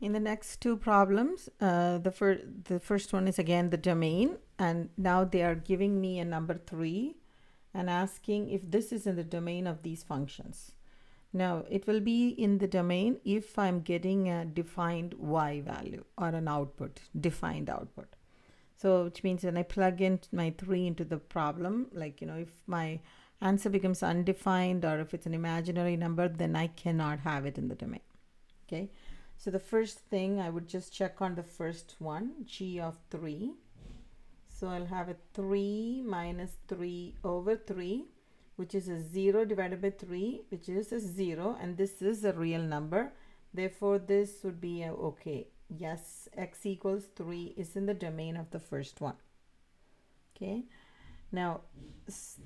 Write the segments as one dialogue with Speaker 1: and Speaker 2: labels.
Speaker 1: In the next two problems, the first one is again the domain, and now they are giving me a number 3 and asking if this is in the domain of these functions. Now, it will be in the domain if I'm getting a defined y value or an output, defined output. So, which means when I plug in my 3 into the problem, like, if my answer becomes undefined or if it's an imaginary number, then I cannot have it in the domain. Okay. So the first thing I would just check on the first one, g of 3. So I'll have a 3 minus 3 over 3, which is a 0 divided by 3, which is a 0, and this is a real number. Therefore, this would be a okay. Yes, x equals 3 is in the domain of the first one. Okay. Now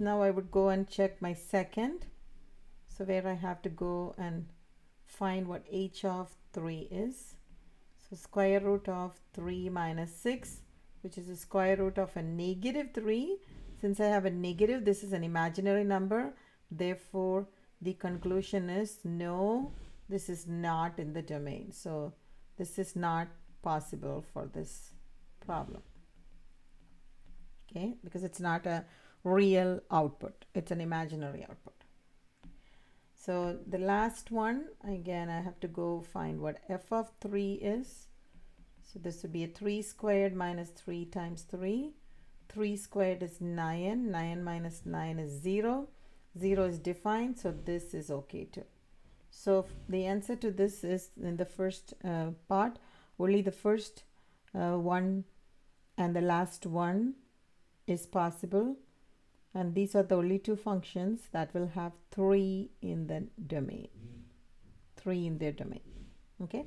Speaker 1: I would go and check my second. So where I have to go and find what h of 3 is. So square root of 3 minus 6, which is the square root of a negative 3. Since I have a negative, this is an imaginary number. Therefore, the conclusion is no, this is not in the domain. So this is not possible for this problem. Okay, because it's not a real output. It's an imaginary output. So the last one, again, I have to go find what f of 3 is. So this would be a 3 squared minus 3 times 3. 3 squared is 9. 9 minus 9 is 0. 0 is defined, so this is okay too. So the answer to this is in the first part, only the first one and the last one is possible. And these are the only two functions that will have 3 in the domain. 3 in their domain. Okay.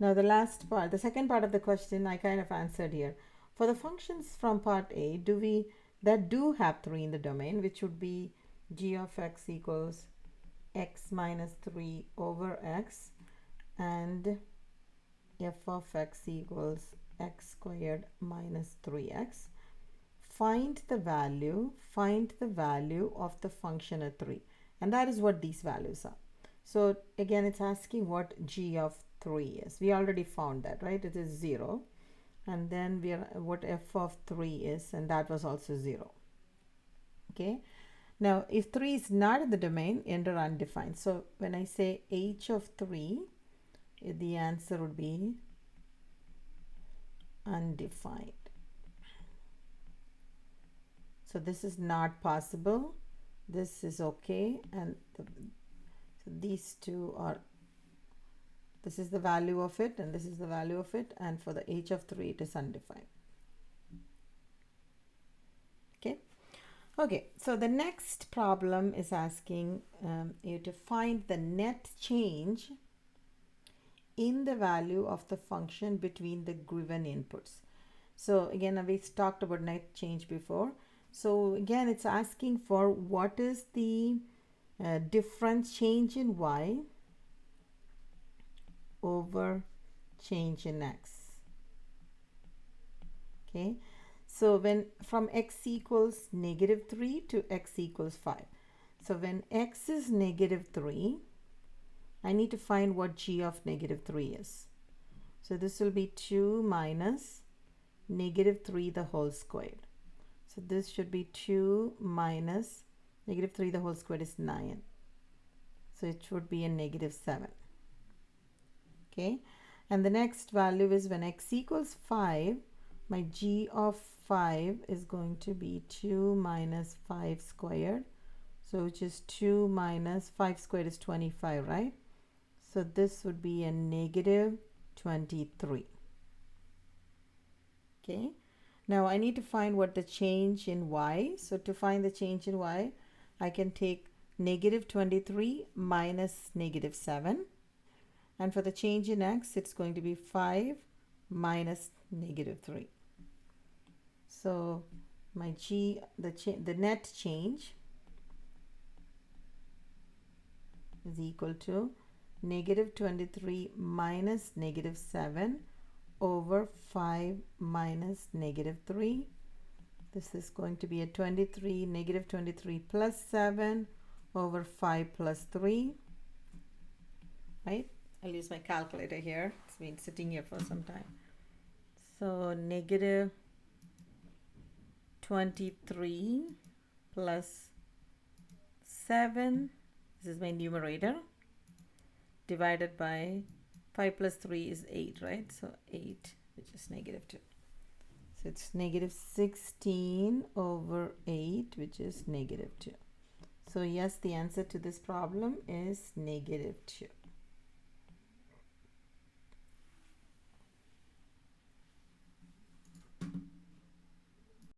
Speaker 1: Now the last part, the second part of the question I kind of answered here. For the functions from part A, that do have 3 in the domain, which would be g of x equals x minus 3 over x, and f of x equals x squared minus 3x. Find the value of the function at 3, and that is what these values are. So again, it's asking what g of 3 is. We already found that, right? It is 0. And then we are what f of 3 is, and that was also 0. Okay. Now if 3 is not in the domain, enter undefined. So when I say h of 3, the answer would be undefined. So this is not possible. This is okay, and so these two are, this is the value of it and this is the value of it, and for the h of 3 it is undefined. Okay, so the next problem is asking you to find the net change in the value of the function between the given inputs. So again, we talked about net change before. So again, it's asking for what is the difference change in y over change in x. Okay, so when from x equals negative 3 to x equals 5. So when x is negative 3, I need to find what g of negative 3 is. So this will be 2 minus negative 3 the whole squared. So this should be 2 minus negative 3 the whole squared is 9. So it should be a negative 7. Okay, and the next value is when x equals 5, my g of 5 is going to be 2 minus 5 squared. So which is 2 minus 5 squared is 25, right? So this would be a negative 23. Okay. Now I need to find what the change in y. So to find the change in y, I can take negative 23 minus negative 7. And for the change in x, it's going to be 5 minus negative 3. So my the net change is equal to negative 23 minus negative 7 over 5 minus negative 3. This is going to be a 23, negative 23 plus 7 over 5 plus 3, right? I'll use my calculator here. It's been sitting here for some time. So negative 23 plus 7, this is my numerator, divided by 5 plus 3 is 8, right? So 8, which is negative 2. So it's negative 16 over 8, which is negative 2. So yes, the answer to this problem is negative 2.